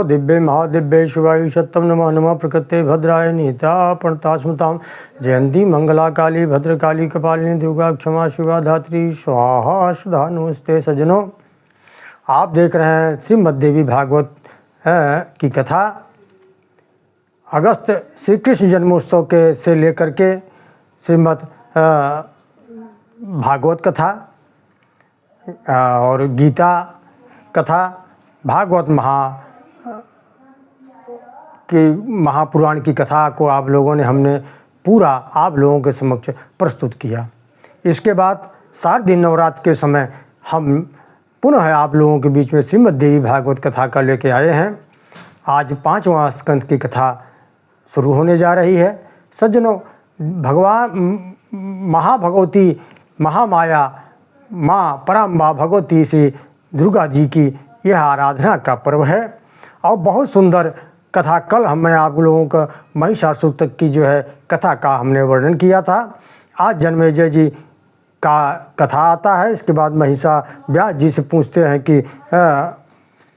दिव्ये महादिव्ये शिवाय सत्यम नमः नमः प्रकृते भद्राय नीता प्रणतास्मताम जयंती मंगला काली भद्रकाली कपालिनी दुर्गा क्षमा शिवा धात्री स्वाहा सुधा नमस्ते। सज्जनों, आप देख रहे हैं श्रीमद् देवी भागवत की कथा। अगस्त श्री कृष्ण जन्मोत्सव के से लेकर के श्रीमद् भागवत कथा और गीता कथा, भागवत महापुराण की कथा को आप लोगों ने हमने पूरा आप लोगों के समक्ष प्रस्तुत किया। इसके बाद शारदीय नवरात्र के समय हम पुनः आप लोगों के बीच में श्रीमद् देवी भागवत कथा का लेके आए हैं। आज 5वां स्कंद की कथा शुरू होने जा रही है। सज्जनों, भगवान महाभगवती महामाया माँ परम माँ भगवती श्री दुर्गा जी की यह आराधना का पर्व है और बहुत सुंदर कथा। कल हमने आप लोगों का महिषासुर तक की जो है कथा का हमने वर्णन किया था। आज जन्मेजय जी का कथा आता है। इसके बाद महिषा व्यास जी से पूछते हैं कि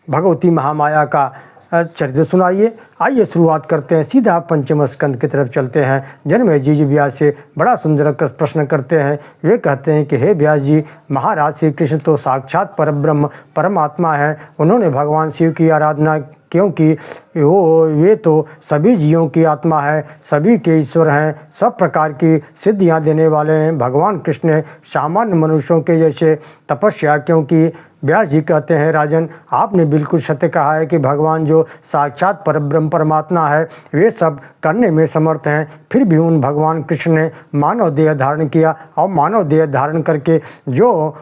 भगवती महामाया का चरित्र सुनाइए। आइए शुरुआत करते हैं, सीधा 5वें स्कंद की तरफ चलते हैं। जन्मेजय जी व्यास से बड़ा सुंदर प्रश्न करते हैं। वे कहते हैं कि हे व्यास जी, महाराज श्री कृष्ण तो साक्षात परब्रह्म परमात्मा है। उन्होंने भगवान शिव की आराधना क्योंकि वे तो सभी जीवों की आत्मा है, सभी के ईश्वर हैं, सब प्रकार की सिद्धियां देने वाले हैं। भगवान कृष्ण ने सामान्य मनुष्यों के जैसे तपस्या क्योंकि व्यास जी कहते हैं, राजन आपने बिल्कुल सत्य कहा है कि भगवान जो साक्षात परब्रह्म परमात्मा है वे सब करने में समर्थ हैं। फिर भी उन भगवान कृष्ण ने मानव देह धारण किया और मानव देह धारण करके जो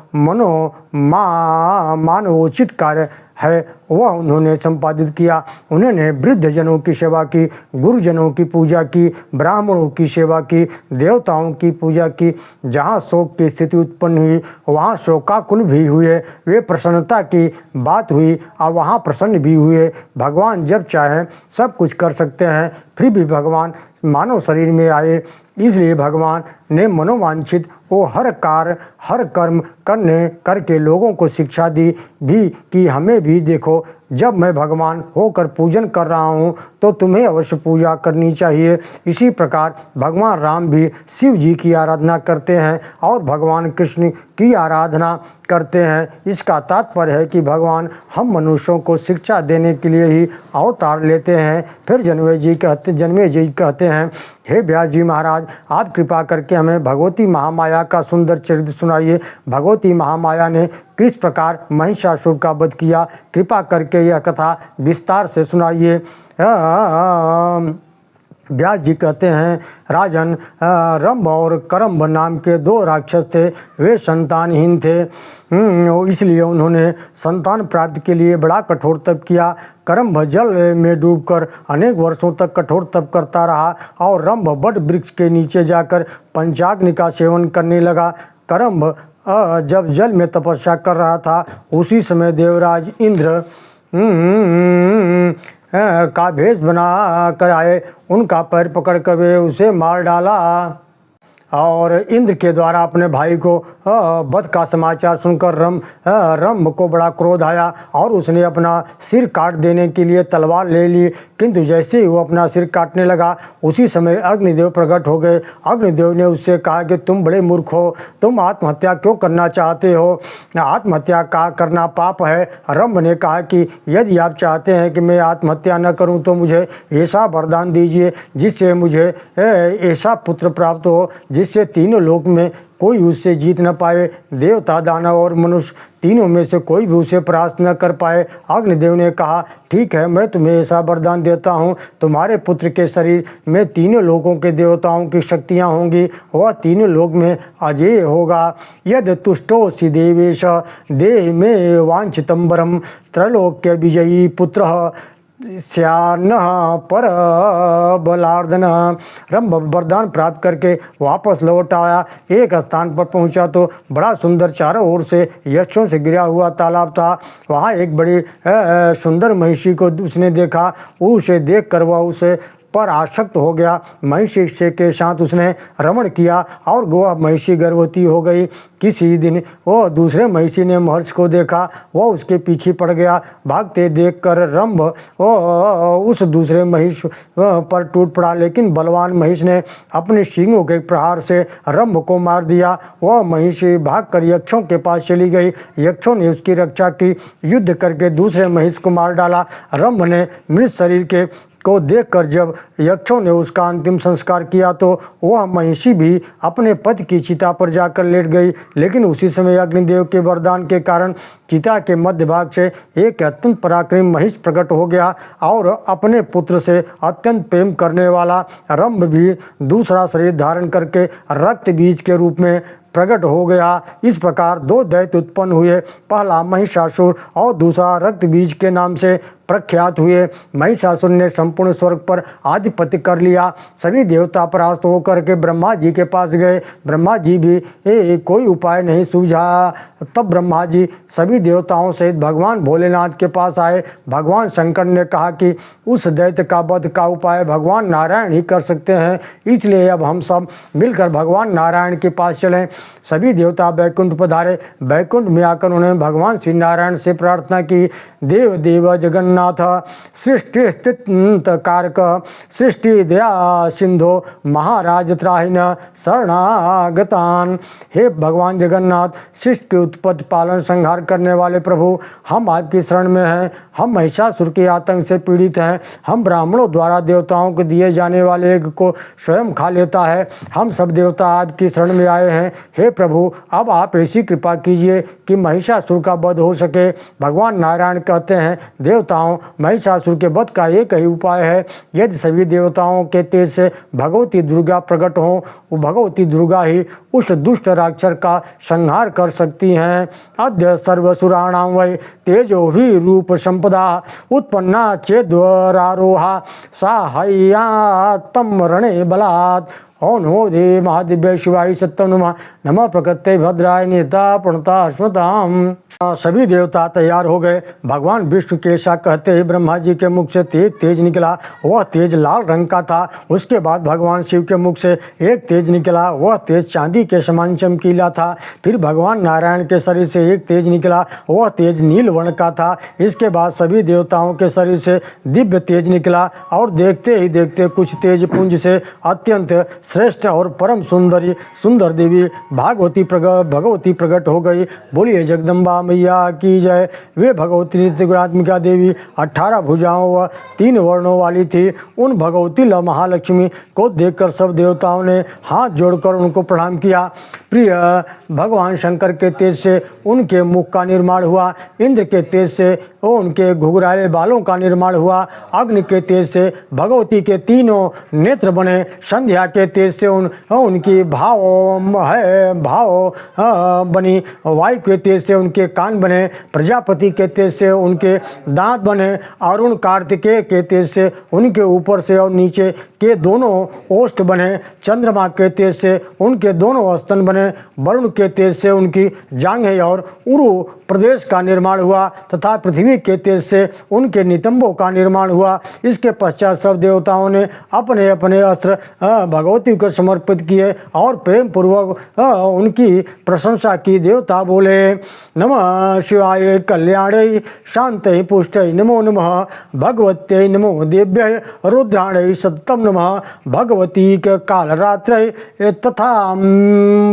मानवोचित कार्य है वह उन्होंने संपादित किया। उन्होंने वृद्धजनों की सेवा की, गुरुजनों की पूजा की, ब्राह्मणों की सेवा की, देवताओं की पूजा की। जहाँ शोक की स्थिति उत्पन्न हुई वहाँ शोकाकुल भी हुए, वे प्रसन्नता की बात हुई और वहाँ प्रसन्न भी हुए। भगवान जब चाहें सब कुछ कर सकते हैं, फिर भी भगवान मानव शरीर में आए, इसलिए भगवान ने मनोवांछित वो हर कार्य हर कर्म करके लोगों को शिक्षा दी भी कि हमें भी देखो, जब मैं भगवान होकर पूजन कर रहा हूँ तो तुम्हें अवश्य पूजा करनी चाहिए। इसी प्रकार भगवान राम भी शिव जी की आराधना करते हैं और भगवान कृष्ण की आराधना करते हैं। इसका तात्पर्य है कि भगवान हम मनुष्यों को शिक्षा देने के लिए ही अवतार लेते हैं। फिर जन्मेजय जी कहते हैं, हे व्यास जी महाराज, आप कृपा करके हमें भगवती महामाया का सुंदर चरित्र सुनाइए। भगवती महामाया ने किस प्रकार महिषासुर का वध किया, कृपा करके यह कथा विस्तार से सुनाइए। व्यास जी कहते हैं, राजन रंभ और करम्भ नाम के 2 राक्षस थे। वे संतानहीन थे, इसलिए उन्होंने संतान प्राप्ति के लिए बड़ा कठोर तप किया। करम्भ जल में डूबकर अनेक वर्षों तक कठोर तप करता रहा और रंभ बट वृक्ष के नीचे जाकर पंचाग्नि का सेवन करने लगा। करम्भ जब जल में तपस्या कर रहा था, उसी समय देवराज इंद्र का भेष बना कर आए। उनका पैर पकड़ कर वे उसे मार डाला और इंद्र के द्वारा अपने भाई को वध का समाचार सुनकर रंभ को बड़ा क्रोध आया और उसने अपना सिर काट देने के लिए तलवार ले ली। किंतु जैसे ही वो अपना सिर काटने लगा, उसी समय अग्निदेव प्रकट हो गए। अग्निदेव ने उससे कहा कि तुम बड़े मूर्ख हो, तुम आत्महत्या क्यों करना चाहते हो? आत्महत्या का करना पाप है। रंभ ने कहा कि यदि आप चाहते हैं कि मैं आत्महत्या न करूं तो मुझे ऐसा वरदान दीजिए जिससे मुझे ऐसा पुत्र प्राप्त हो जिससे तीनों लोक में कोई उससे जीत न पाए, देवता दानव और मनुष्य तीनों में से कोई भी उसे परास्त न कर पाए। अग्निदेव ने कहा, ठीक है, मैं तुम्हें ऐसा वरदान देता हूँ। तुम्हारे पुत्र के शरीर में तीनों लोकों के देवताओं की शक्तियाँ होंगी, वह तीनों लोक में अजेय होगा। यद तुष्टोऽसि देवेश देह में वांछितं वरं त्रैलोक्य विजयी पुत्र श्यान्न पर बलार्दन। रंभ वरदान प्राप्त करके वापस लौट आया। एक स्थान पर पहुंचा तो बड़ा सुंदर चारों ओर से यक्षों से घिरा हुआ तालाब था। वहां एक बड़ी सुंदर महिषी को उसने देखा। उसे देखकर वह उसे पर आसक्त हो गया। महिषी से के साथ उसने रमण किया और वह महिषी गर्भवती हो गई। किसी दिन वह दूसरे महिषी ने महर्षि को देखा, वह उसके पीछे पड़ गया। भागते देखकर रंभ उस दूसरे महिष पर टूट पड़ा, लेकिन बलवान महिष ने अपने सींगों के प्रहार से रंभ को मार दिया। वह महिषी भागकर यक्षों के पास चली गई। यक्षों ने उसकी रक्षा की, युद्ध करके दूसरे महिष को मार डाला। रंभ ने मृत शरीर के को देखकर जब यक्षों ने उसका अंतिम संस्कार किया तो वह महिषी भी अपने पति की चिता पर जाकर लेट गई। लेकिन उसी समय अग्निदेव के वरदान के कारण चिता के मध्य भाग से एक अत्यंत पराक्रमी महिष प्रकट हो गया और अपने पुत्र से अत्यंत प्रेम करने वाला रंभ भी दूसरा शरीर धारण करके रक्त बीज के रूप में प्रकट हो गया। इस प्रकार दो दैत्य उत्पन्न हुए, पहला महिषासुर और दूसरा रक्त बीज के नाम से प्रख्यात हुए। महिषासुर ने संपूर्ण स्वर्ग पर आधिपत्य कर लिया। सभी देवता परास्त होकर के ब्रह्मा जी के पास गए। ब्रह्मा जी भी कोई उपाय नहीं सूझा। तब ब्रह्मा जी सभी देवताओं सहित भगवान भोलेनाथ के पास आए। भगवान शंकर ने कहा कि उस दैत्य का वध का उपाय भगवान नारायण ही कर सकते हैं, इसलिए अब हम सब मिलकर भगवान नारायण के पास चलें। सभी देवता बैकुंठ पधारे। बैकुंठ में आकर उन्होंने भगवान श्री नारायण से प्रार्थना की, देव देव जगन्नाथ सृष्टि स्थित कारक सृष्टि दया सिंधो महाराज त्राहिन शरणागतान। हे भगवान जगन्नाथ, सृष्टि के उत्पत्ति पालन संहार करने वाले प्रभु, हम आपकी शरण में हैं। हम महिषासुर के आतंक से पीड़ित हैं। हम ब्राह्मणों द्वारा देवताओं को दिए जाने वाले यज्ञ को स्वयं खा लेता है। हम सब देवता आपकी शरण में आए हैं। हे प्रभु, अब आप ऐसी कृपा कीजिए कि महिषासुर का वध हो सके। भगवान नारायण कहते हैं, देवताओं, महिषासुर के वध का एक ही उपाय है। यदि सभी देवताओं के तेज से भगवती दुर्गा प्रकट हों, वो भगवती दुर्गा ही उस दुष्ट राक्षस का संहार कर सकती हैं। अद्य सर्वसुराणां वै तेजो ही रूप संपदा उत्पन्ना चेद्वरारोहा साहय्यात्तम रणे बलात्। ओं नमो देव महादिव्य शिवाय सत्यम नमः। नमः प्रकृते भद्राय नेता प्रणता स्मृताम। सभी देवता तैयार हो गए। भगवान विष्णु के ऐसा कहते ही ब्रह्मा जी के मुख से एक तेज निकला। वह तेज लाल रंग का था। उसके बाद भगवान शिव के मुख से एक तेज निकला। वह तेज चांदी के समान चमकीला था। फिर भगवान नारायण के शरीर से एक तेज निकला। वह तेज नील वर्ण का था। इसके बाद सभी देवताओं के शरीर से दिव्य तेज निकला और देखते ही देखते कुछ तेज पुंज से अत्यंत श्रेष्ठ और परम सुंदर देवी भगवती प्रकट हो गई। बोलिए जगदम्बा मैया की जय। वे भगवती नित्य गुणात्मिका देवी 18 भुजाओं व 3 वर्णों वाली थी। उन भगवती महालक्ष्मी को देखकर सब देवताओं ने हाथ जोड़कर उनको प्रणाम किया। प्रिय भगवान शंकर के तेज से उनके मुख का निर्माण हुआ। इंद्र के तेज से उनके घुघराले बालों का निर्माण हुआ। अग्नि के तेज से भगवती के तीनों नेत्र बने। संध्या के तेज से उनकी भाव बनी। वायु के तेज से उनके कान बने। प्रजापति के तेज से उनके दांत बने। अरुण कार्तिकेय के तेज से उनके ऊपर से और नीचे के दोनों ओष्ठ बने। चंद्रमा के तेज से उनके दोनों स्तन बने। वरुण के तेज से उनकी जांघें और उरु प्रदेश का निर्माण हुआ तथा पृथ्वी के तेज से उनके नितंबों का निर्माण हुआ। इसके पश्चात सब देवताओं ने अपने अपने अस्त्र भगवती को समर्पित किए और प्रेम पूर्वक उनकी प्रशंसा की। देवता बोले, नमः शिवाय कल्याणै शांतै पुष्टै नमो नमः भगवत्यै नमो देव्यै रुद्राणै सततं नमः भगवती कालरात्रै तथा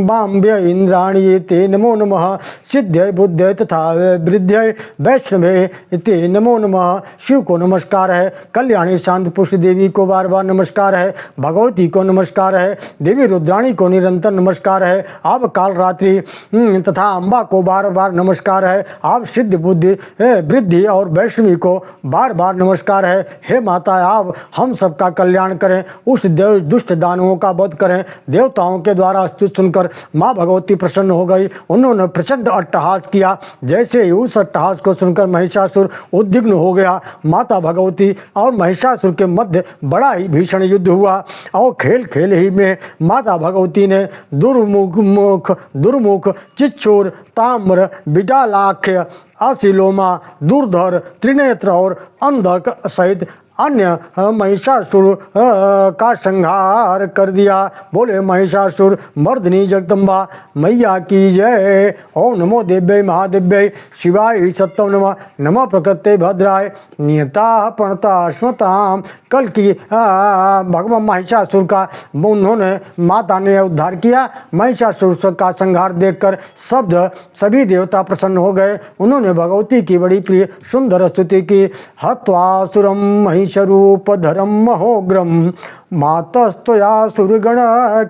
बाम्भ्य इंद्राणी ते नमो नमः सिद्ध्यै बुद्ध्यै तथा वृद्ध्यै वैष्णवे ते नमो नमः। शिव को नमस्कार है। कल्याणी शांत पुष्ट देवी को बार बार नमस्कार है। भगवती को नमस्कार है। देवी रुद्राणी को निरंतर नमस्कार है। आप कालरात्रि तथा अम्बा को बार बार नमस्कार है। आप सिद्ध बुद्धि वृद्धि और वैष्णवी को बार बार नमस्कार है। हे माता, आप हम सबका कल्याण करें, उस दुष्ट दानवों का वध करें। देवताओं के द्वारा स्तुति सुनकर माँ भगवती प्रसन्न हो गई। उन्होंने प्रचंड अट्टहास किया। जैसे ही उस अट्टहास को सुनकर महिषासुर उद्विग्न हो गया। माता भगवती और महिषासुर के मध्य बड़ा ही भीषण युद्ध हुआ और खेल खेल ही में माता भगवती ने दुर्मुख चिच्छोर ताम्र बिडालाख्य असिलोमा दुर्धर त्रिनेत्र और अंधक सहित अन्य महिषासुर का संहार कर दिया। बोले महिषासुर मर्दिनी जगदम्बा मैया की जय। ओम नमो देव्यै महादेव्यै शिवाय सत्यम नमः। नमः प्रकृते भद्राय नियता प्रणता स्मताम। कल की भगवान महिषासुर का उन्होंने माता ने उद्धार किया। महिषासुर का संहार देखकर सभी देवता प्रसन्न हो गए। उन्होंने भगवती की बड़ी प्रिय सुंदर स्तुति की। हत्वासुरम महिषरूपधरम महोग्रम मातस्तया सुरगण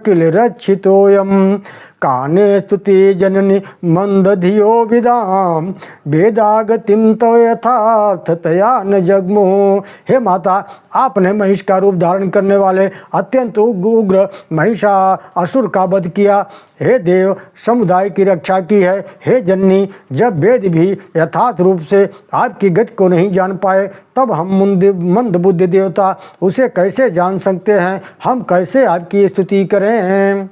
किल रक्षितोयम। काने स्तुति जननी मंदधियो विदाम वेदागतिम तो यथार्थतया न जगमो। हे माता, आपने महिष का रूप धारण करने वाले अत्यंत उग्र महिषासुर का वध किया। हे देव समुदाय की रक्षा की है। हे जननी, जब वेद भी यथार्थ रूप से आपकी गति को नहीं जान पाए तब हम मंदबुद्धि देवता उसे कैसे जान सकते हैं। हम कैसे आपकी स्तुति करें।